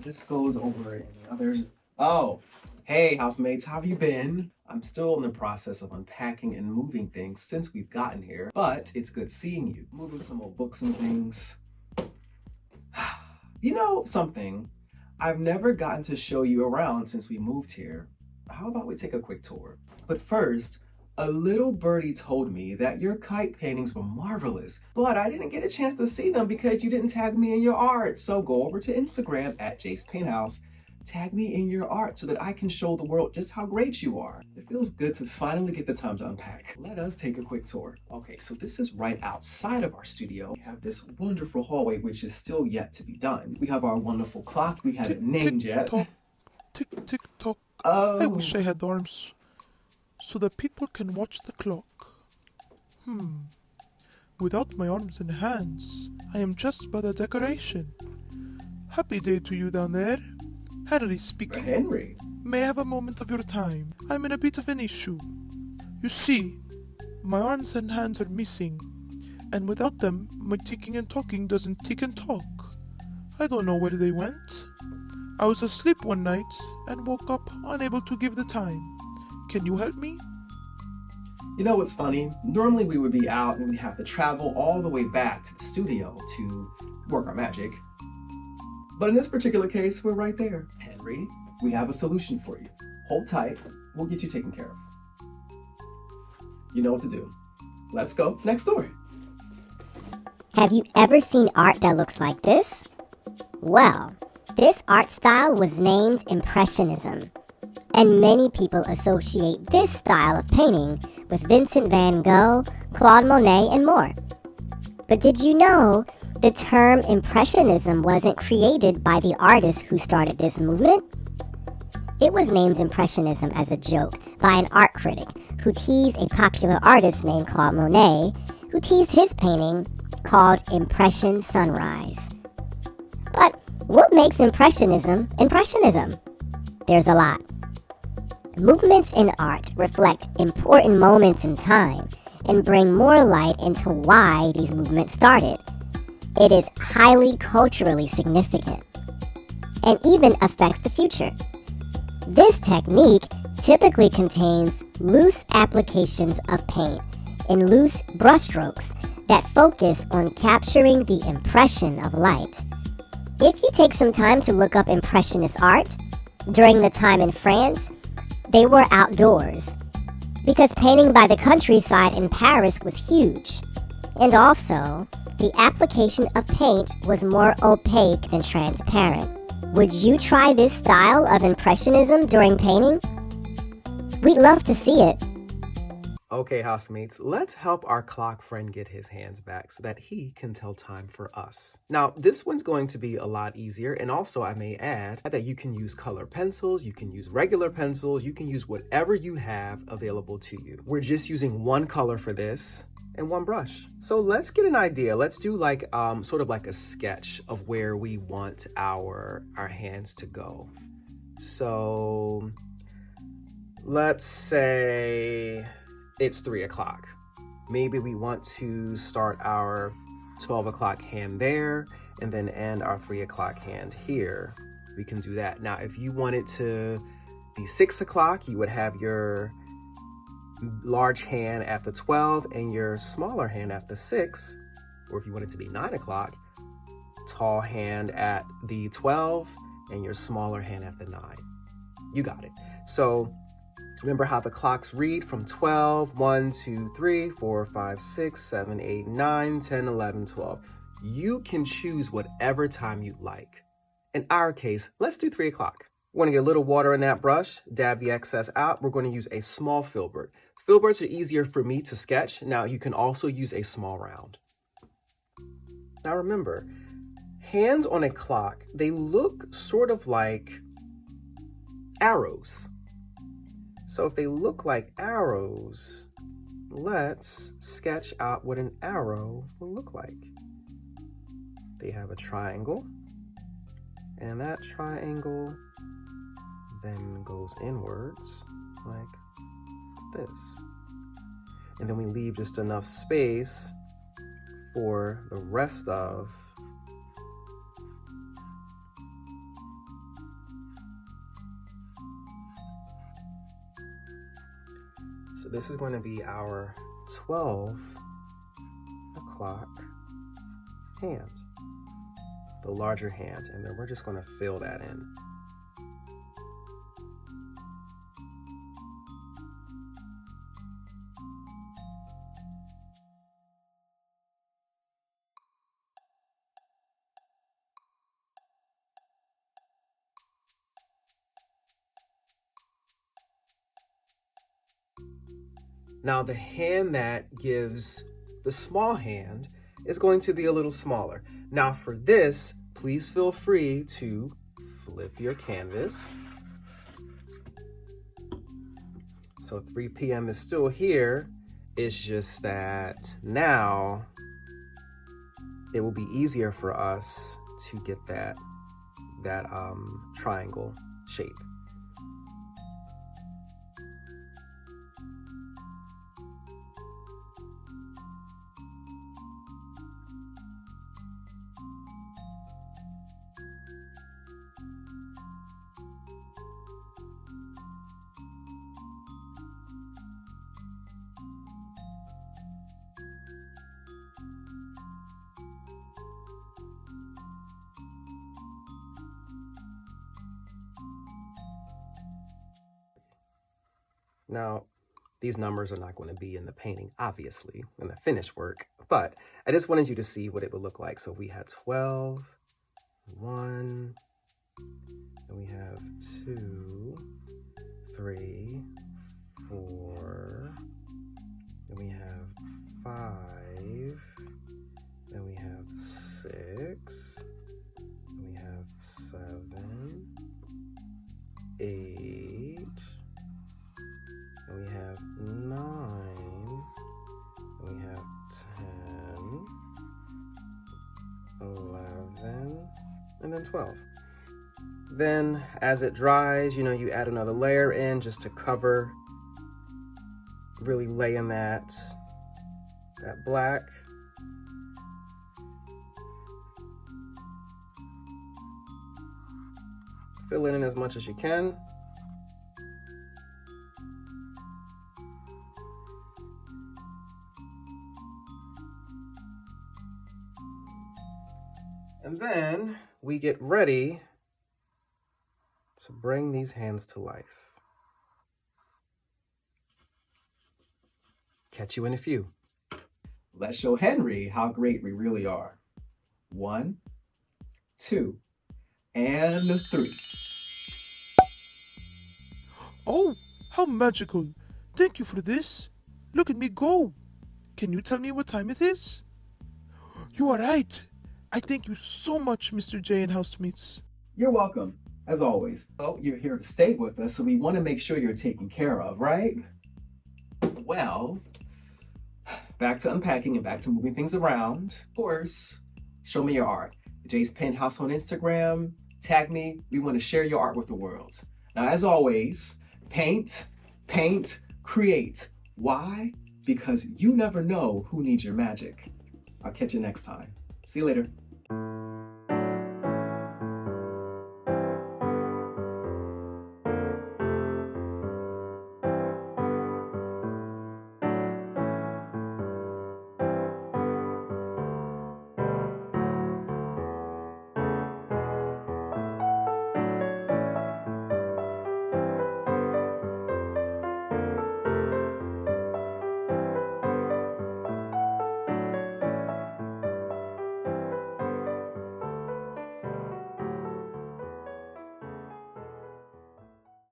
this goes over any others. Oh, hey, housemates, how have you been? I'm still in the process of unpacking and moving things since we've gotten here, but it's good seeing you. Moving some old books and things. You know something? I've never gotten to show you around since we moved here. How about we take a quick tour? But first, a little birdie told me that your kite paintings were marvelous, but I didn't get a chance to see them because you didn't tag me in your art. So go over to Instagram at Jace Painthouse, tag me in your art so that I can show the world just how great you are. It feels good to finally get the time to unpack. Let us take a quick tour. Okay, so this is right outside of our studio. We have this wonderful hallway, which is still yet to be done. We have our wonderful clock. We haven't named yet. Tick, tick, tock. Oh. I wish I had arms so that people can watch the clock. Without my arms and hands, I am just but a decoration. Happy day to you down there. Henry speaking. Henry? May I have a moment of your time? I'm in a bit of an issue. You see, my arms and hands are missing, and without them, my ticking and talking doesn't tick and talk. I don't know where they went. I was asleep one night and woke up unable to give the time. Can you help me? You know what's funny? Normally we would be out and we'd have to travel all the way back to the studio to work our magic. But in this particular case, we're right there. Henry, we have a solution for you. Hold tight, we'll get you taken care of. You know what to do. Let's go next door. Have you ever seen art that looks like this? Well, this art style was named Impressionism, and many people associate this style of painting with Vincent van Gogh, Claude Monet, and more. But did you know the term Impressionism wasn't created by the artist who started this movement? It was named Impressionism as a joke by an art critic who teased a popular artist named Claude Monet, who teased his painting called Impression Sunrise. But what makes Impressionism Impressionism? There's a lot. Movements in art reflect important moments in time and bring more light into why these movements started. It is highly culturally significant and even affects the future. This technique typically contains loose applications of paint and loose brushstrokes that focus on capturing the impression of light. If you take some time to look up Impressionist art, during the time in France, they were outdoors, because painting by the countryside in Paris was huge, and also, the application of paint was more opaque than transparent. Would you try this style of Impressionism during painting? We'd love to see it. Okay, housemates, let's help our clock friend get his hands back so that he can tell time for us. Now, this one's going to be a lot easier, and also I may add that you can use color pencils, you can use regular pencils, you can use whatever you have available to you. We're just using one color for this and one brush. So let's get an idea. Let's do like sort of like a sketch of where we want our hands to go. So let's say it's 3 o'clock. Maybe we want to start our 12 o'clock hand there and then end our 3 o'clock hand here. We can do that. Now, if you want it to be 6 o'clock, you would have your large hand at the 12 and your smaller hand at the 6. Or if you want it to be 9 o'clock, tall hand at the 12 and your smaller hand at the 9. You got it. So remember how the clocks read from 12, 1, 2, 3, 4, 5, 6, 7, 8, 9, 10, 11, 12. You can choose whatever time you'd like. In our case, let's do 3 o'clock. We're going to get a little water in that brush, dab the excess out. We're going to use a small filbert. Filberts are easier for me to sketch. Now, you can also use a small round. Now remember, hands on a clock, they look sort of like arrows. So if they look like arrows, let's sketch out what an arrow will look like. They have a triangle, and that triangle then goes inwards like this. And then we leave just enough space for the rest of So this is going to be our 12 o'clock hand, the larger hand, and then we're just going to fill that in. Now the hand that gives the small hand is going to be a little smaller. Now for this, please feel free to flip your canvas. So 3 p.m. is still here. It's just that now it will be easier for us to get that triangle shape. Now, these numbers are not going to be in the painting, obviously, in the finished work, but I just wanted you to see what it would look like. So we had 12, 1, and we have 2, 3, 4, then we have 5, then we have 6, then we have 7, 8, and we have 9, and we have 10, 11, and then 12. Then as it dries, you add another layer in just to cover, really lay in that black. Fill it in as much as you can. And then we get ready to bring these hands to life. Catch you in a few. Let's show Henry how great we really are. 1, 2, and 3. Oh, how magical. Thank you for this. Look at me go. Can you tell me what time it is? You are right. I thank you so much, Mr. J and housemates. You're welcome, as always. Oh, you're here to stay with us, so we want to make sure you're taken care of, right? Well, back to unpacking and back to moving things around. Of course, show me your art. Jay's Penthouse on Instagram. Tag me. We want to share your art with the world. Now, as always, paint, create. Why? Because you never know who needs your magic. I'll catch you next time. See you later.